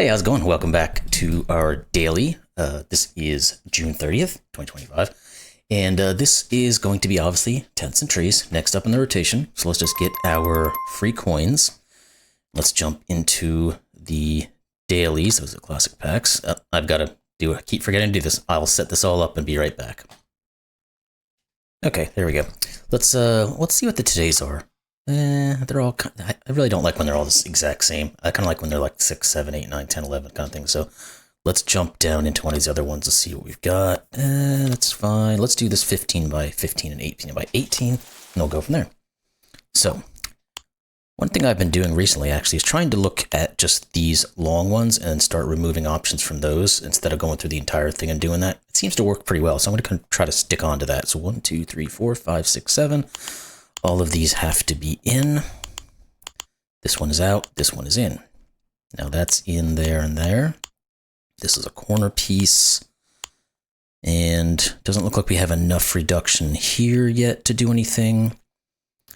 Hey, how's it going? Welcome back to our daily. This is June 30th, 2025. And this is going to be obviously tents and trees next up in the rotation. So let's just get our free coins. Let's jump into the dailies. Those are classic packs. I've got to I keep forgetting to do this. I'll set this all up and be right back. Okay, there we go. Let's see what the todays are. They're all I really don't like when they're all the exact same. I kind of like when they're like 6, 7, 8, 9, 10, 11 kind of thing. So let's jump down into one of these other ones to see what we've got. That's fine. Let's do this 15 by 15 and 18 by 18, and we'll go from there. So one thing I've been doing recently actually is trying to look at just these long ones and start removing options from those instead of going through the entire thing and doing that. It seems to work pretty well. So I'm going to try to stick on to that. So 1, 2, 3, 4, 5, 6, 7. All of these have to be in. This one is out. This one is in. Now that's in there and there. This is a corner piece. And doesn't look like we have enough reduction here yet to do anything.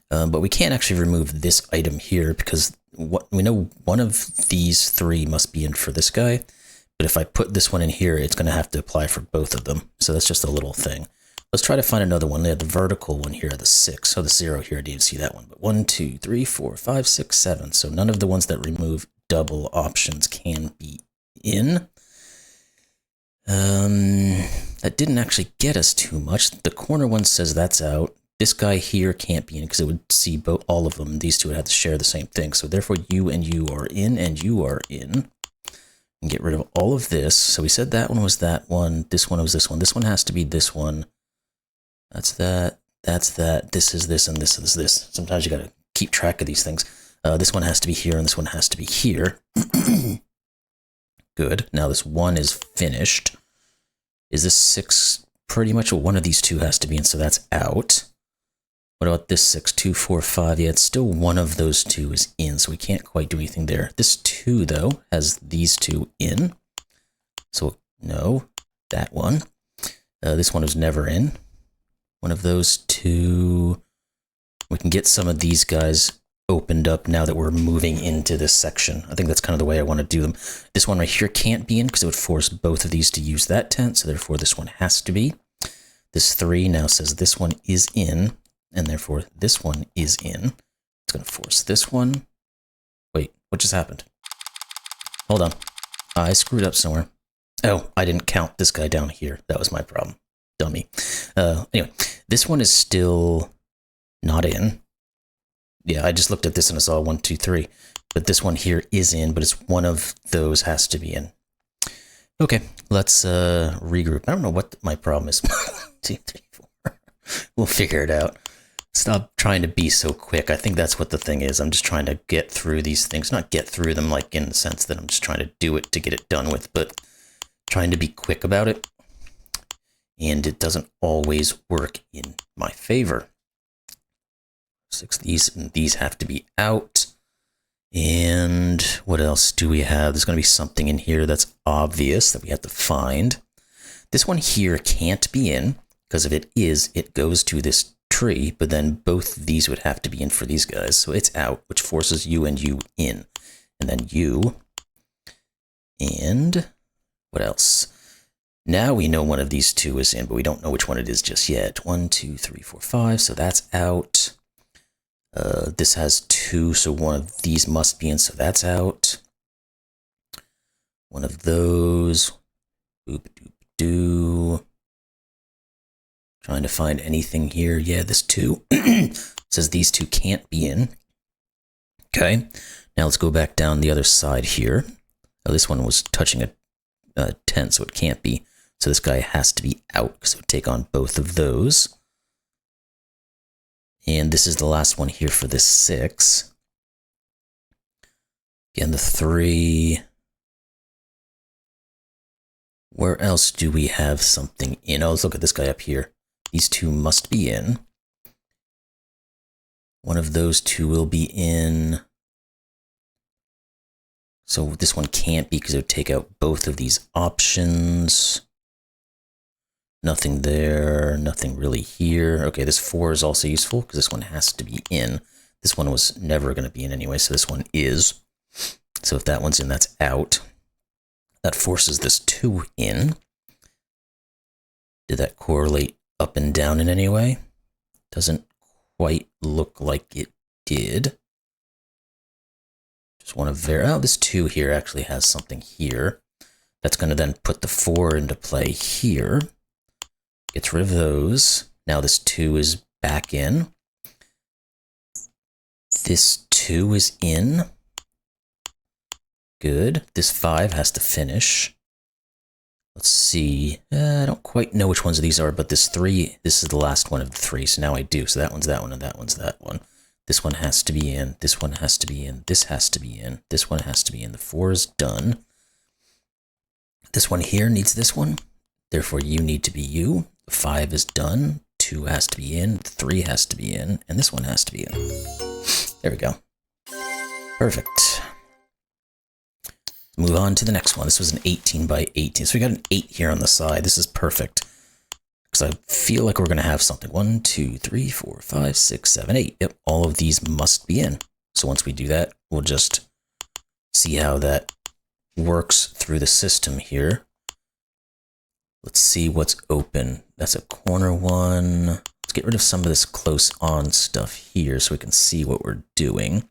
But we can't actually remove this item here because we know one of these three must be in for this guy. But if I put this one in here, it's going to have to apply for both of them. So that's just a little thing. Let's try to find another one. They had the vertical one here, the 6. So the 0 here, I didn't see that one. But 1, 2, 3, 4, 5, 6, 7. So none of the ones that remove double options can be in. That didn't actually get us too much. The corner one says that's out. This guy here can't be in because it would see all of them. These two would have to share the same thing. So therefore you and you are in and you are in. And get rid of all of this. So we said that one was that one. This one was this one. This one has to be this one. That's that, this is this, and this is this. Sometimes you gotta keep track of these things. This one has to be here, and this one has to be here. Good. Now this 1 is finished. Is this 6 pretty much? Well, one of these two has to be in, so that's out. What about this 6? 2, 4, 5. Yeah, it's still one of those two is in, so we can't quite do anything there. This 2, though, has these two in. So, no, that one. This one was never in. One of those two. We can get some of these guys opened up now that we're moving into this section. I think that's kind of the way I want to do them. This one right here can't be in because it would force both of these to use that tent, so therefore this one has to be. This 3 now says this one is in, and therefore this one is in. It's going to force this one. Wait, what just happened? Hold on. I screwed up somewhere. Oh, I didn't count this guy down here. That was my problem. Dummy. Anyway, this one is still not in. Yeah, I just looked at this and I saw 1, 2, 3. But this one here is in, but it's one of those has to be in. Okay, let's regroup. I don't know what my problem is. 1, 2, 3, 4. We'll figure it out. Stop trying to be so quick. I think that's what the thing is. I'm just trying to get through these things. Not get through them like in the sense that I'm just trying to do it to get it done with, but trying to be quick about it. And it doesn't always work in my favor. 6 these have to be out. And what else do we have? There's going to be something in here that's obvious that we have to find. This one here can't be in, because if it is, it goes to this tree, but then both of these would have to be in for these guys. So it's out, which forces you and you in. And then you. And what else? Now we know one of these two is in, but we don't know which one it is just yet. 1, 2, 3, 4, 5. So that's out. This has 2, so one of these must be in, so that's out. One of those. Boop, doop, doo. Trying to find anything here. Yeah, this 2 says these 2 can't be in. Okay. Now let's go back down the other side here. Oh, this one was touching a tent, so it can't be. So this guy has to be out because it would take on both of those. And this is the last one here for this 6. Again, the 3. Where else do we have something in? Oh, let's look at this guy up here. These 2 must be in. One of those 2 will be in. So this one can't be because it would take out both of these options. Nothing there, nothing really here. Okay, this 4 is also useful because this one has to be in. This one was never going to be in anyway, so this one is. So if that one's in, that's out. That forces this 2 in. Did that correlate up and down in any way? Doesn't quite look like it did. Just want to verify. Oh, this 2 here actually has something here. That's going to then put the 4 into play here. Gets rid of those. Now this 2 is back in. This 2 is in. Good. This 5 has to finish. Let's see. I don't quite know which ones of these are, but this 3, this is the last one of the 3. So now I do. So that one's that one, and that one's that one. This one has to be in. This one has to be in. This has to be in. This one has to be in. The 4 is done. This one here needs this one. Therefore, you need to be you. The 5 is done. 2 has to be in. 3 has to be in. And this one has to be in. There we go. Perfect. Move on to the next one. This was an 18 by 18. So we got an 8 here on the side. This is perfect. Because I feel like we're going to have something. 1, 2, 3, 4, 5, 6, 7, 8. Yep, all of these must be in. So once we do that, we'll just see how that works through the system here. Let's see what's open. That's a corner one. Let's get rid of some of this close on stuff here so we can see what we're doing.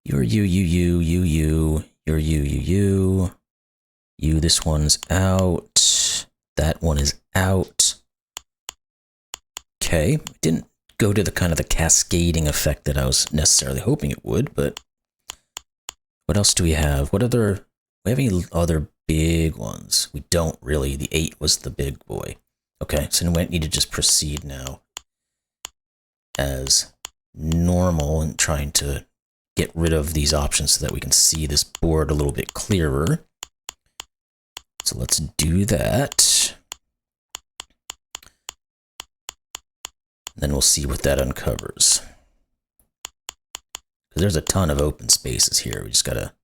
You're you, you're you. You, this one's out. That one is out. Okay, it didn't go to the kind of the cascading effect that I was necessarily hoping it would, but what else do we have? We have any other big ones? We don't really. The 8 was the big boy. Okay, so we need to just proceed now as normal and trying to get rid of these options so that we can see this board a little bit clearer. So let's do that. Then we'll see what that uncovers. Because there's a ton of open spaces here. We just gotta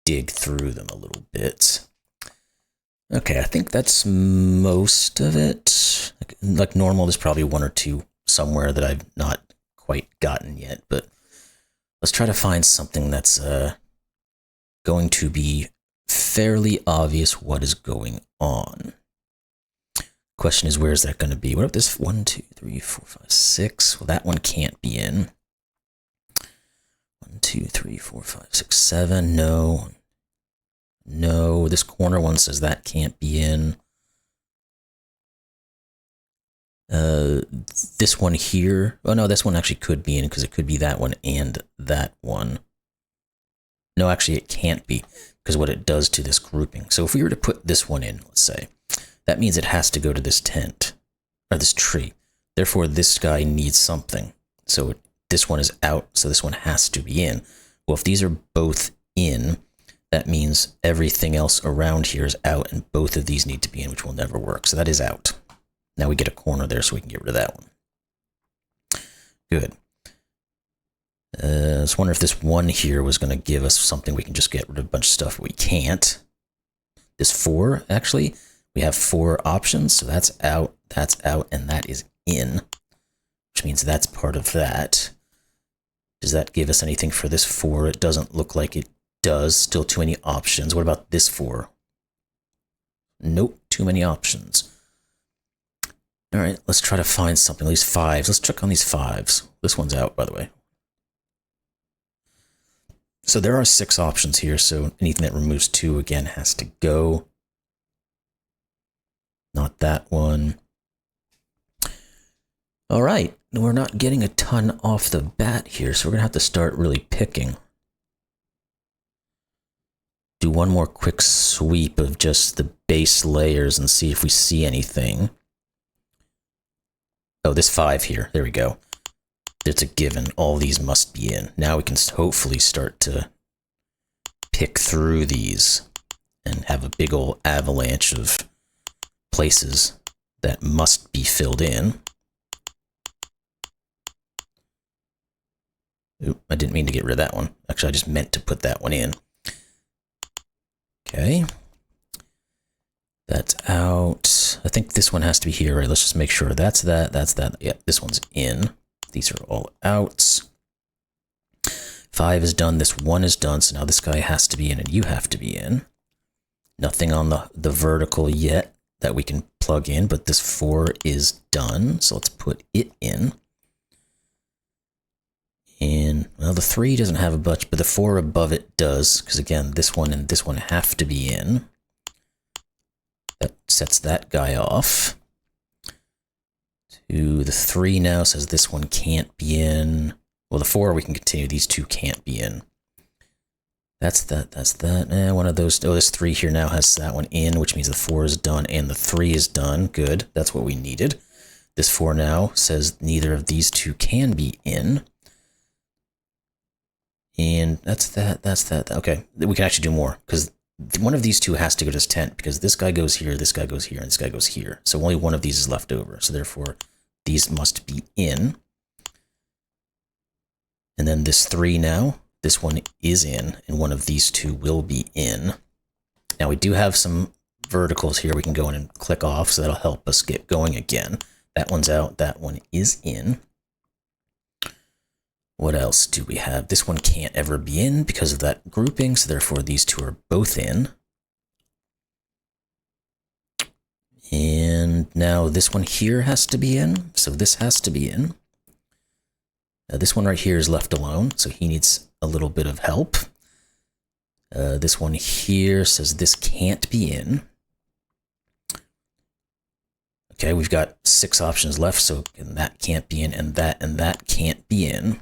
dig through them a little bit. Okay, I think that's most of it. Like normal, there's probably 1 or 2 somewhere that I've not quite gotten yet, but let's try to find something that's going to be fairly obvious what is going on. Question is, where is that going to be? What about this? 1, 2, 3, 4, 5, 6. Well, that one can't be in. 1, 2, 3, 4, 5, 6, 7. No. No. This corner one says that can't be in. This one here. Oh, no, this one actually could be in because it could be that one and that one. No, actually, it can't be because what it does to this grouping. So if we were to put this one in, let's say, that means it has to go to this tent, or this tree. Therefore, this guy needs something. So this one is out, so this one has to be in. Well, if these are both in, that means everything else around here is out, and both of these need to be in, which will never work. So that is out. Now we get a corner there, so we can get rid of that one. Good. I was wondering if this 1 here was going to give us something we can just get rid of a bunch of stuff. We can't. This 4, actually, we have 4 options, so that's out, and that is in, which means that's part of that. Does that give us anything for this 4? It doesn't look like it does. Still too many options. What about this 4? Nope, too many options. All right, let's try to find something, at least 5s. Let's check on these 5s. This one's out, by the way. So there are 6 options here, so anything that removes 2, again, has to go. Not that one. All right, we're not getting a ton off the bat here, so we're gonna have to start really picking. Do one more quick sweep of just the base layers and see if we see anything. Oh, this 5 here, there we go. It's a given, all these must be in. Now we can hopefully start to pick through these and have a big old avalanche of places that must be filled in. Oop, I didn't mean to get rid of that one. Actually, I just meant to put that one in. Okay. That's out. I think this one has to be here, right? Let's just make sure that's that, that's that. Yep, this one's in. These are all out. 5 is done, this 1 is done, so now this guy has to be in and you have to be in. Nothing on the vertical yet that we can plug in, but this 4 is done. So let's put it in. And, well, the 3 doesn't have a bunch, but the 4 above it does, because again, this one and this one have to be in. That sets that guy off. To the 3 now says this one can't be in. Well, the 4 we can continue, these 2 can't be in. That's that. One of those, oh, this 3 here now has that one in, which means the 4 is done and the 3 is done. Good, that's what we needed. This 4 now says neither of these 2 can be in. And that's that. Okay, we can actually do more, because one of these 2 has to go to this tent, because this guy goes here, this guy goes here, and this guy goes here. So only one of these is left over. So therefore, these must be in. And then this 3 now, this one is in, and one of these 2 will be in. Now we do have some verticals here we can go in and click off, so that'll help us get going again. That one's out, that one is in. What else do we have? This one can't ever be in because of that grouping, so therefore these 2 are both in. And now this one here has to be in, so this has to be in. This one right here is left alone, so he needs a little bit of help. This one here says this can't be in. Okay, we've got 6 options left, so that can't be in, and that can't be in.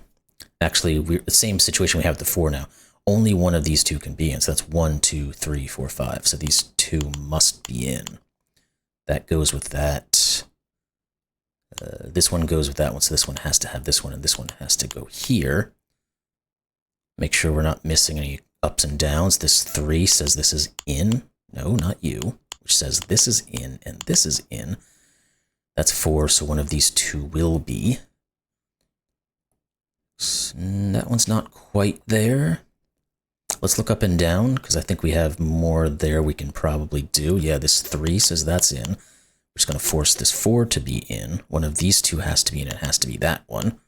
Actually, we're the same situation we have with the 4 now. Only one of these 2 can be in, so that's 1, 2, 3, 4, 5. So these 2 must be in. That goes with that. This one goes with that one, so this one has to have this one, and this one has to go here. Make sure we're not missing any ups and downs. This 3 says this is in. No, not you. Which says this is in, and this is in. That's 4, so one of these 2 will be. That one's not quite there. Let's look up and down, because I think we have more there we can probably do. Yeah, this 3 says that's in. We're just going to force this 4 to be in. One of these 2 has to be in, and it has to be that one.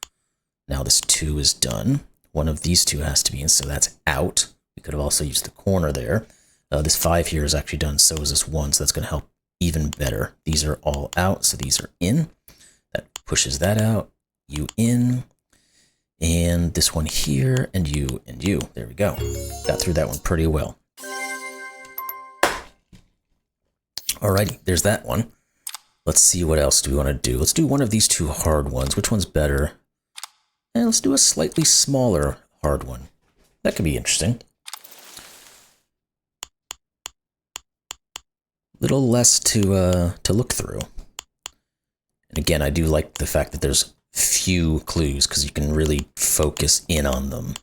Now this 2 is done. One of these 2 has to be in, so that's out. We could have also used the corner there. This 5 here is actually done, so is this 1, so that's going to help even better. These are all out, so these are in. That pushes that out. You in. And this one here, and you, and you. There we go. Got through that one pretty well. Alrighty, there's that one. Let's see what else do we want to do. Let's do one of these 2 hard ones. Which one's better? And let's do a slightly smaller hard one. That could be interesting. Little less to look through. And again, I do like the fact that there's few clues, because you can really focus in on them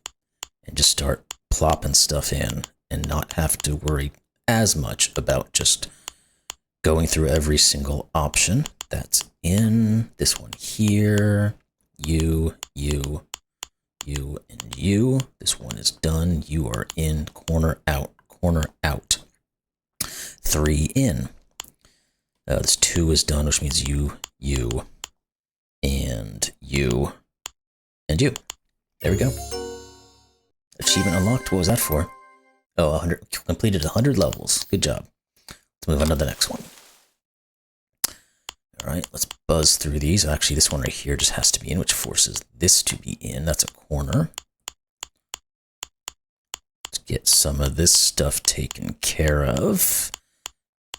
and just start plopping stuff in and not have to worry as much about just going through every single option. That's in. This one here. You, and you. This one is done. You are in. Corner out. Corner out. 3 in. This 2 is done, which means you, and you, and you. There we go. Achievement unlocked. What was that for? Oh, 100, completed 100 levels. Good job. Let's move on to the next one. All right, let's buzz through these. Actually, this one right here just has to be in, which forces this to be in. That's a corner. Let's get some of this stuff taken care of.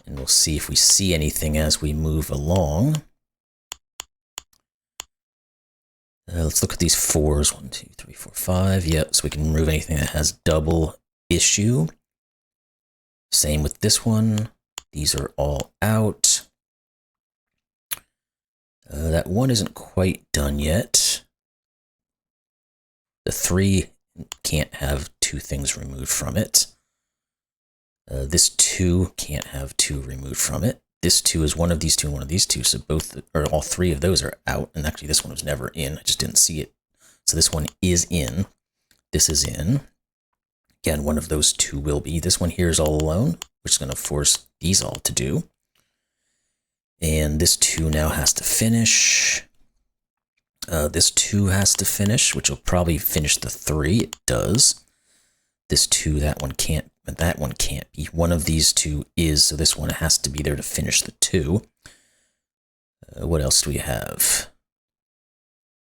And we'll see if we see anything as we move along. Let's look at these 4s. 1, 2, 3, 4, 5. Yep, so we can remove anything that has double issue. Same with this one. These are all out. That 1 isn't quite done yet. The 3 can't have 2 things removed from it. This 2 can't have 2 removed from it. This 2 is one of these 2 and one of these 2, so both, or all 3 of those are out, and actually this one was never in, I just didn't see it. So this one is in, this is in. Again, one of those 2 will be. This one here is all alone, which is going to force these all to do. And this 2 now has to finish. This 2 has to finish, which will probably finish the 3, it does. this 2, that one can't, but that one can't be. One of these 2 is, so this one has to be there to finish the 2. What else do we have?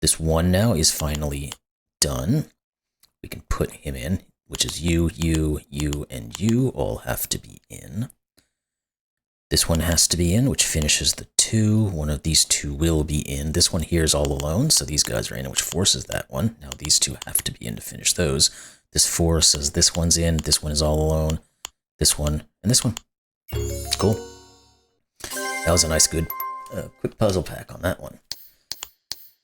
This 1 now is finally done. We can put him in, which is you, and you all have to be in. This one has to be in, which finishes the 2. One of these 2 will be in. This one here is all alone, so these guys are in, which forces that one. Now these 2 have to be in to finish those. This 4 says this one's in, this one is all alone, this one, and this one. Cool. That was a nice, good, quick puzzle pack on that one.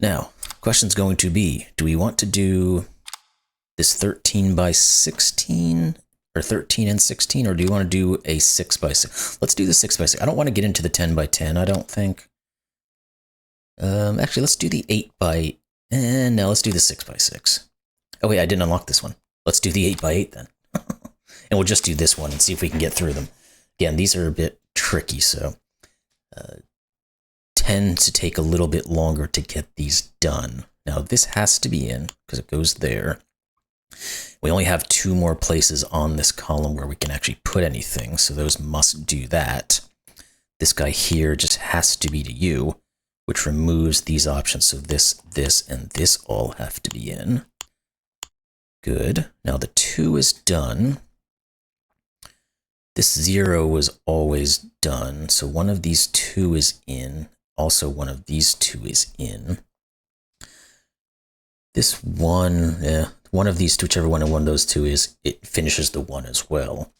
Now, question's going to be, do we want to do this 13 by 16, or 13 and 16, or do you want to do a 6 by 6? Let's do the 6 by 6. I don't want to get into the 10 by 10, I don't think. Actually, let's do the 8 by, no, let's do the 6 by 6. Oh wait, I didn't unlock this one. Let's do the 8 by 8 then. And we'll just do this one and see if we can get through them. Again, these are a bit tricky, so tend to take a little bit longer to get these done. Now this has to be in, because it goes there. We only have 2 more places on this column where we can actually put anything, so those must do that. This guy here just has to be to you, which removes these options, so this, and this all have to be in. Good. Now the 2 is done. This 0 was always done, so one of these 2 is in. Also, one of these 2 is in. This 1, one of these, whichever one of those 2 is, it finishes the 1 as well.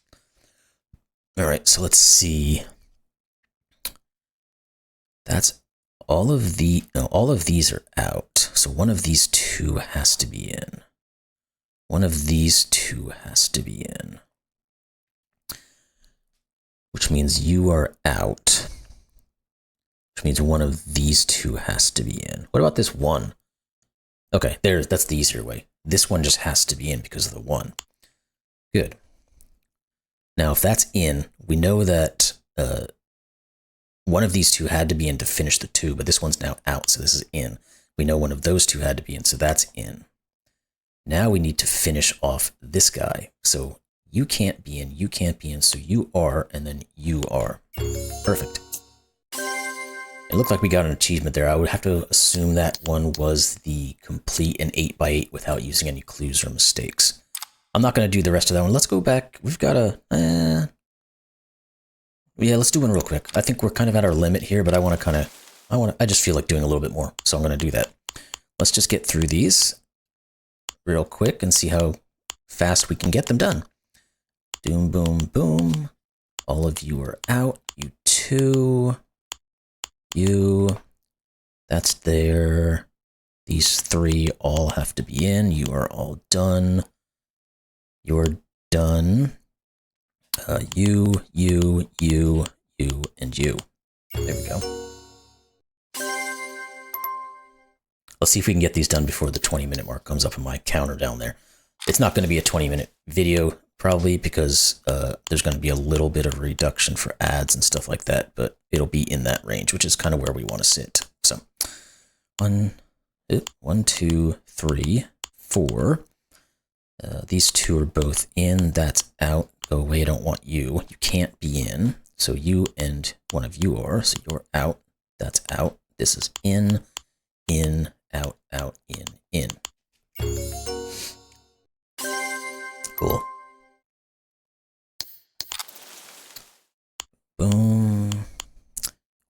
All right, so let's see. That's all of the, no, all of these are out. So one of these 2 has to be in. One of these 2 has to be in. Which means you are out. Which means one of these 2 has to be in. What about this 1? Okay, that's the easier way. This one just has to be in because of the 1. Good. Now, if that's in, we know that one of these 2 had to be in to finish the 2, but this one's now out, so this is in. We know one of those 2 had to be in, so that's in. Now we need to finish off this guy. So you can't be in, you can't be in, so you are, and then you are. Perfect. It looked like we got an achievement there. I would have to assume that one was the complete an 8 by 8 without using any clues or mistakes. I'm not going to do the rest of that one. Let's go back. We've got a... yeah, let's do one real quick. I think we're kind of at our limit here, but I just feel like doing a little bit more, so I'm going to do that. Let's just get through these real quick and see how fast we can get them done. Boom, boom, boom. All of you are out. You 2. You. That's there. These 3 all have to be in. You are all done. You're done. You, and you. There we go. Let's see if we can get these done before the 20-minute mark comes up on my counter down there. It's not going to be a 20-minute video, probably, because there's going to be a little bit of a reduction for ads and stuff like that, but it'll be in that range, which is kind of where we want to sit. So, 1, 2, 3, 4. These 2 are both in. That's out. Go away. I don't want you. You can't be in. So you and one of you are. So you're out. That's out. This is in, out, in. Cool. Boom.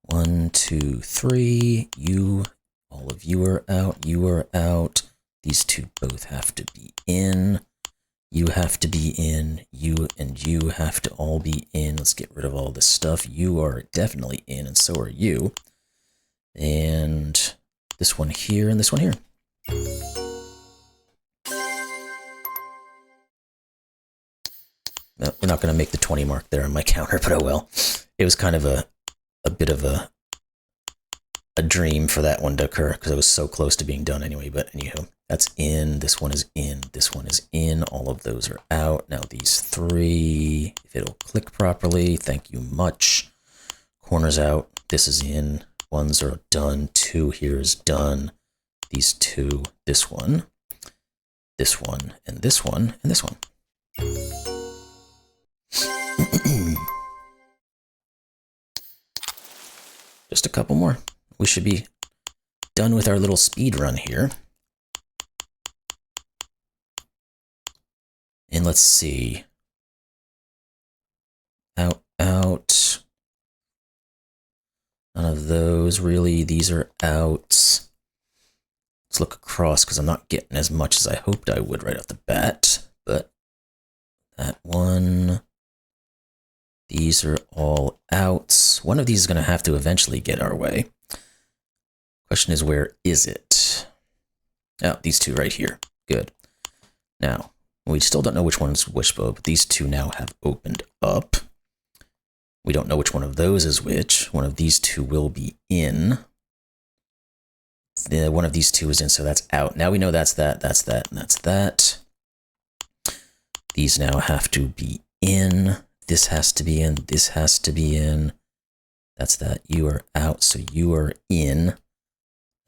1, 2, 3. You, all of you are out. You are out. These 2 both have to be in. You have to be in. You and you have to all be in. Let's get rid of all this stuff. You are definitely in, and so are you. And this one here and this one here. No, we're not going to make the 20 mark there on my counter, but oh well. It was kind of a bit of a dream for that one to occur because it was so close to being done anyway. But anyhow, that's in. This one is in. This one is in. All of those are out. Now these 3, if it'll click properly, thank you much. Corners out. This is in. 1s are done. 2 here is done. These 2, this one, and this one, and this one. just a couple more. We should be done with our little speed run here. And let's see. Out, out. None of those really. These are out. Let's look across because I'm not getting as much as I hoped I would right off the bat. But that one. These are all out. One of these is going to have to eventually get our way. Question is, where is it? Oh, these two right here. Good. Now, we still don't know which one's Wishbone, but these two now have opened up. We don't know which one of those is which. One of these two will be in. One of these two is in, so that's out. Now we know that's that, and that's that. These now have to be in. This has to be in. This has to be in. That's that. You are out, so you are in.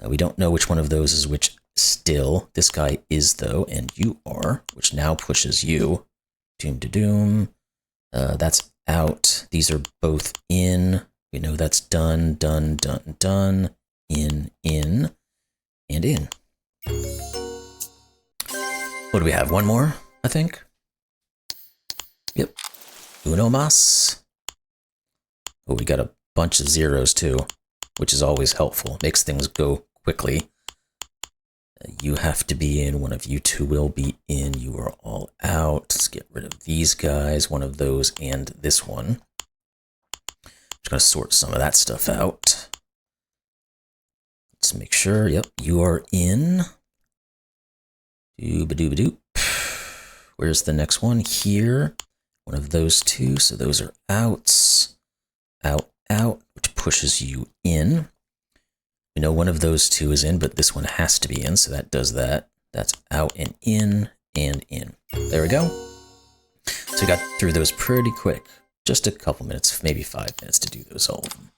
Now we don't know which one of those is which still. This guy is, though, and you are, which now pushes you. Doom to doom. That's out. These are both in. We know that's done, done, done, done. In, and in. What do we have? One more, I think? Yep. Uno mas. Oh, we got a bunch of zeros, too, which is always helpful. Makes things go quickly. You have to be in. One of you two will be in. You are all out. Let's get rid of these guys. One of those and this one. Just going to sort some of that stuff out. Let's make sure. Yep, you are in. Dooba-dooba-doop. Where's the next one? Here. One of those two. So those are outs. Out, out, which pushes you in. We know one of those two is in, but this one has to be in, so that does that. That's out and in, and in. There we go. So we got through those pretty quick. Just a couple minutes, maybe 5 minutes to do those all of them.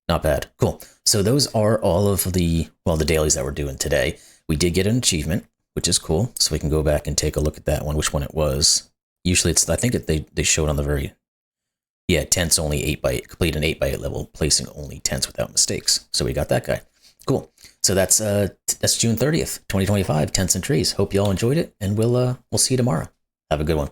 Not bad. Cool. So those are all of the, well, the dailies that we're doing today. We did get an achievement, which is cool. So we can go back and take a look at that one, which one it was. Usually it's, I think they showed on the very, yeah, tents only 8x8, complete an 8x8 level, placing only tents without mistakes. So we got that guy. Cool. So that's June 30th, 2025, Tents and Trees. Hope you all enjoyed it, and we'll see you tomorrow. Have a good one.